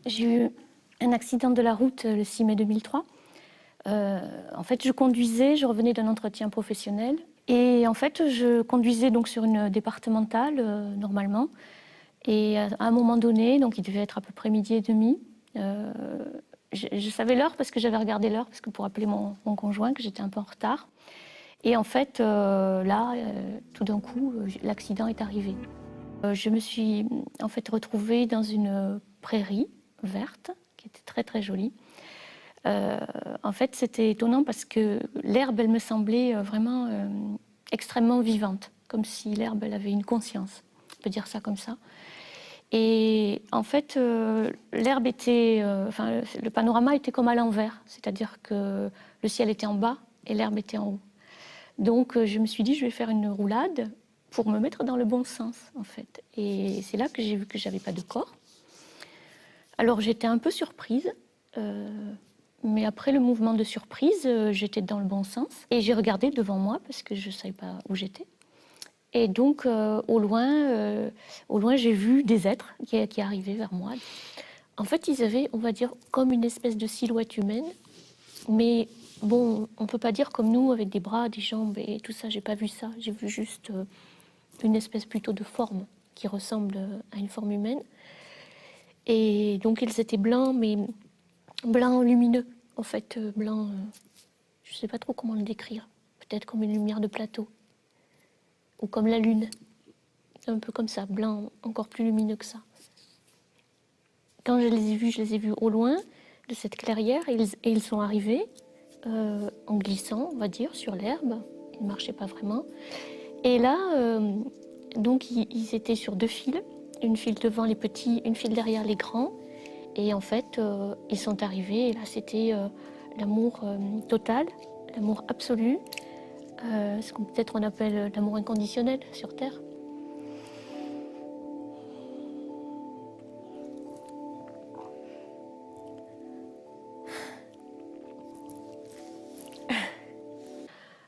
J'ai eu un accident de la route le 6 mai 2003. En fait, je conduisais, je revenais d'un entretien professionnel. Et en fait, je conduisais donc sur une départementale, normalement. Et à un moment donné, donc il devait être à peu près 12h30, je savais l'heure parce que j'avais regardé l'heure, parce que pour appeler mon conjoint, que j'étais un peu en retard. Et en fait, là, tout d'un coup, l'accident est arrivé. Je me suis en fait retrouvée dans une prairie verte, qui était très très jolie. En fait, c'était étonnant parce que l'herbe, elle me semblait vraiment extrêmement vivante, comme si l'herbe, elle avait une conscience, on peut dire ça comme ça. Et en fait, l'herbe était, le panorama était comme à l'envers, c'est-à-dire que le ciel était en bas et l'herbe était en haut. Donc, je me suis dit, je vais faire une roulade pour me mettre dans le bon sens, en fait. Et c'est là que j'ai vu que j'avais pas de corps. Alors, j'étais un peu surprise. Mais après le mouvement de surprise, j'étais dans le bon sens. Et j'ai regardé devant moi parce que je ne savais pas où j'étais. Et donc, au loin, j'ai vu des êtres qui arrivaient vers moi. En fait, ils avaient, on va dire, comme une espèce de silhouette humaine. Mais bon, on ne peut pas dire comme nous, avec des bras, des jambes et tout ça. J'ai pas vu ça. J'ai vu juste une espèce plutôt de forme qui ressemble à une forme humaine. Et donc, ils étaient blancs, mais blancs lumineux. En fait, blanc, je ne sais pas trop comment le décrire. Peut-être comme une lumière de plateau. Ou comme la lune. Un peu comme ça, blanc, encore plus lumineux que ça. Quand je les ai vus au loin de cette clairière, et ils sont arrivés en glissant, on va dire, sur l'herbe. Ils ne marchaient pas vraiment. Et là, donc ils étaient sur deux files. Une file devant les petits, une file derrière les grands. Et en fait, ils sont arrivés, et là, c'était l'amour total, l'amour absolu, ce qu'on peut-être on appelle l'amour inconditionnel sur Terre.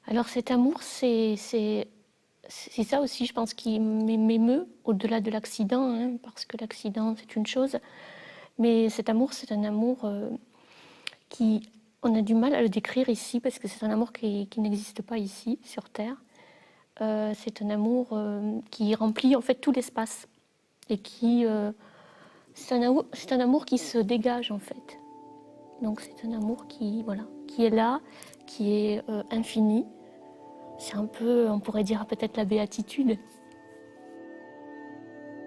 Alors cet amour, c'est ça aussi, je pense, qui m'émeut au-delà de l'accident, hein, parce que l'accident, c'est une chose. Mais cet amour, c'est un amour qui... On a du mal à le décrire ici, parce que c'est un amour qui n'existe pas ici, sur Terre. C'est un amour qui remplit en fait tout l'espace. Et qui... c'est un amour qui se dégage, en fait. Donc c'est un amour qui, voilà, qui est là, qui est infini. C'est un peu, on pourrait dire peut-être la béatitude.